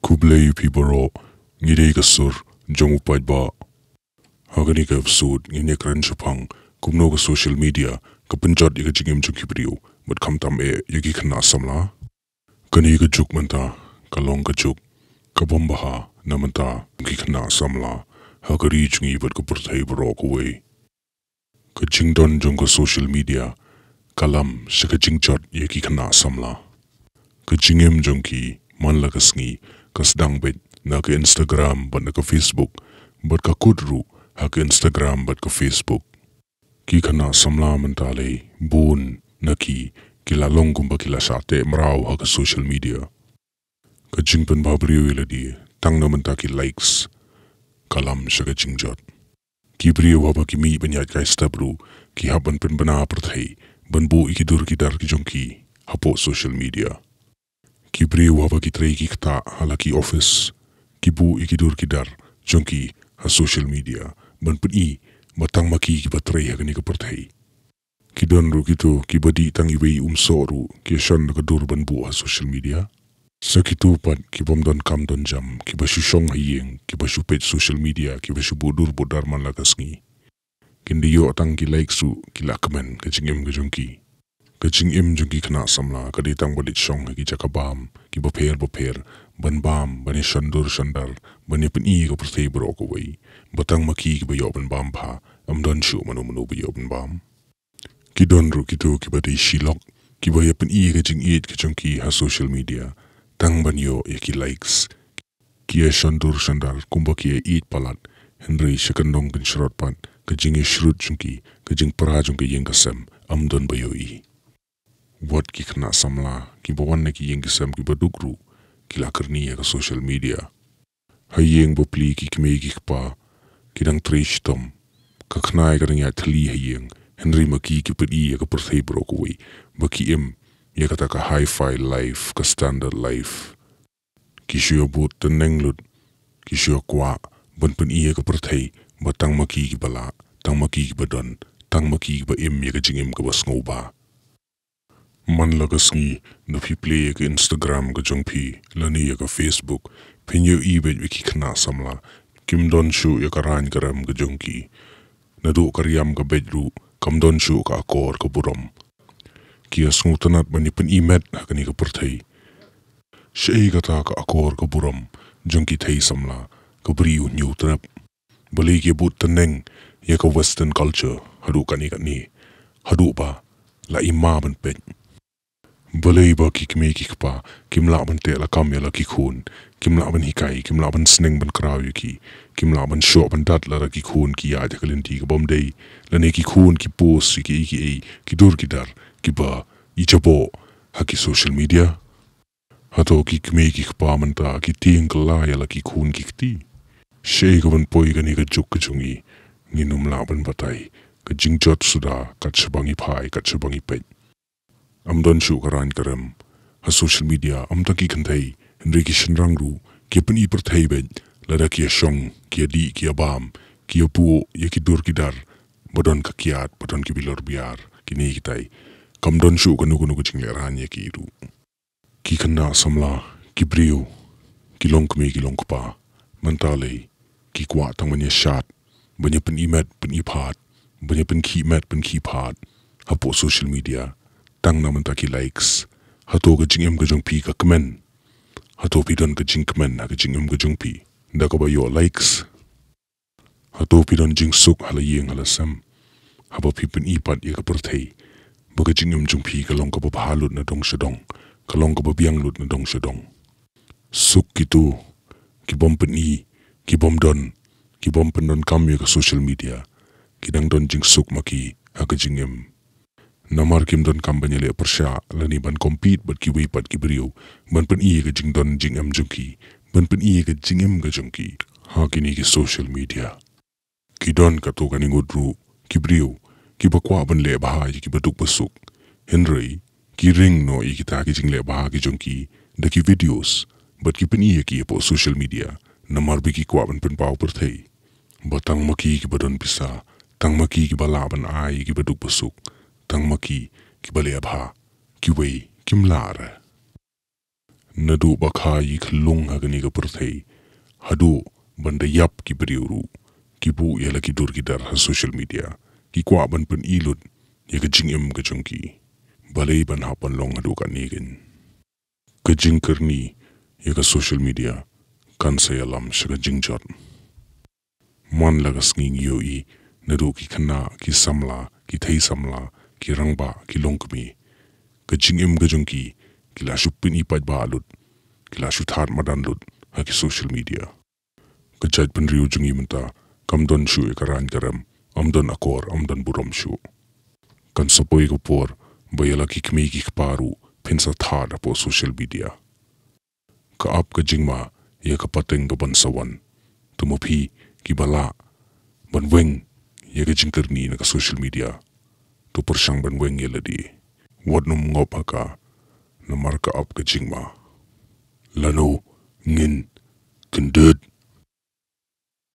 Kublai pibaro ngidei kasur jong upaj ba hagani ka episode ngine kran chupang kumno ka social media ka Pynjot ika Jingim juk Briew but kam tam yagi Khynnah Samla kani ka juk manta kalong ka juk ka bombaha namanta ki Khynnah Samla hagari jungi but ka purthai baro ko we ka jingdon jong ka social media kalam shaka Pynjot yagi Khynnah Samla ka Jingim jong ki man la ka sngi ka sedang bet na ka Instagram but na ka Facebook but ka kudru ha ka Instagram but ka Facebook ki Khynnah Samla mentale bun na ki la long kumba la sate mrau ha ka social media ka jingpen ba Briew ila di tang na menta ki likes kalam shaka Pynjot ki Briew ha ba ki mi banyat ka stabru ki haban pen bana perthai ban bu iki dur ki dar ki jong ki hapo social media ki Briew ha ba ki trei ki kta hala ki office ki bu iki dur ki dar jong ki ha social media ban pen i matang maki ki batrei ha ni ka perthai ki don ru ki tu ki badi tang iwei soru ki shan ka dur ban bu ha social media sa ki tu pat ki bom don kam don jam ki ba shu shong hayeng ki ba shu page social media ki ba shu budur budar man la kasngi kindi yo tang ki like su ki la comment ka Jingim ka jong ki Khynnah Samla ka di tang balit shong ki jakabam ki ba pher ban bam bani shandur shandar bani pen i ka perthai bro ko wei batang maki ki ba yo ban bam pha am don shu manu ba yo ban bam ki don ru ki tu ki ba di shilok ki ba ya pen i ka jing it ka jong ki ha social media tang ban yo ya ki likes ki ya shandur shandar kumba ki ya it palat henry shakandong kan shrot pan ka jing shrut jong ki ka jing pra jong ki yeng ka sem am don ba yo i what ki Khynnah Samla ki bawan na ki yeng ka sem ki ba dugru ki la karni ya ka social media hayeng bo pli ki kme ki pa ki dang trish tom ka khnai ka dang ya thli hayeng henry maki ki pedi ya ka perthai bro ko wi ba ki ya ka ta ka hi-fi life ka standard life ki shio but teneng lut ki shio kwa ban pen i ya ka perthai ba tang maki ki bala tang maki ki badon tang maki ki ba ya ka Jingim ka ba sngo ba man la ka sngi na pi play ka Instagram ka jong pi lani ya ka Facebook pinyo i bet ki Khynnah Samla kim don shu ya ka ran karam ka jong ki na du karyam ka bedru kam don shu ka akor ka buram ki asngu tanat bani pen i met ha ka ni ka perthai shei ka ta ka akor ka buram jong ki thai Samla ka Briew new trap bali ki but teneng ya ka western culture hadu ka ni hadu ba la ima ban pet balai ba ki kme ki pa kim la ban te la kam ya la ki khun kim la ban hikai kim la ban sneng ban kraw ki kim la ban sho ban dat la ki khun ki ya jakalin ti ka bom dei la ne ki khun ki post ki dur ki dar ki ba i chabo ha ki social media hato ki kme ki pa man ta ki ting la ya la ki khun ki ti shei ka ban poi ka ni ka juk ka chungi ni num la ban batai ka Pynjot suda ka chabangi phai ka chabangi pet am don shu karan karam ha social media am ta ki khanthai henry ki shinrang ru ki pen i perthai bet la ki shong ki di ki bam ki pu ye ki dur ki dar bodon ka kiat bodon ki bilor biar ki ni ki tai kam don shu kanu jing le ran ye ki ru ki Khynnah Samla ki Briew ki long kme ki long pa mentale ki kwa tang man ye shat banya pen i met pen i phat banya pen ki met pen ki phat ha po social media tang na menta ki likes hato ka Jingim ka jong pi ka comment hato pi don ka jing comment na ka Jingim ka jong pi da ka ba yo likes hato pi don jing suk hala yeng hala sam haba pi pen i pat ye ka perthai ba ka Jingim jong pi ka long ka ba halut na dong shadong ka long ka ba biang lut na dong shadong suk ki tu ki bom pen i ki bom don kam ye ka social media ki dang don jing suk maki ha ka Jingim namar kim don kam banyale persha lani ban compete bat ki wei pat ki Briew ban pen i ka jing don Jingim jongki ban pen i ka Jingim ka jongki ha kini ki social media ki don ka to ka ni ngudru ki Briew ki ba kwa ban le ba ki ba duk basuk henry ki ring no i ki ta ki jing le ba ki jongki da ki videos bat ki pen i ki po social media namar bi ki kwa ban pen pau perthai batang maki ki badon pisa tang maki ki bala ban ai ki ba duk basuk tang maki ki bale abha ki wei kim lara nadu bakhayi khlung hagani ka purthei hadu banda yap ki Briew ki bu yala ki dur ki dar ha social media ki kwa ban pen ilut ya ka Jingim ka jungki balai ban hapan long hadu ka nigin ka jingkerni ya ka social media kan saya lam syaga Pynjot man lagas nging yoi nadu ki Khynnah ki Samla ki thei Samla ki rangba ki longkmi ka Jingim ka jungki ki la shupin ipat ba alut ki la shuthat madan lut ha ki social media ka jaj Briew Jingim ta kamdon shu ekaran garam amdon akor amdon buram shu kan sapoi ko por bayala ki kmi ki paru pensa thad po social media ka ap ka jingma ya ka pateng ka bansawan tumopi ki bala banweng ya ka jingkerni na ka social media tu persang banweng ya ladi wadnum ngop haka na marka ap ka jingma Lano Ngin Kyndit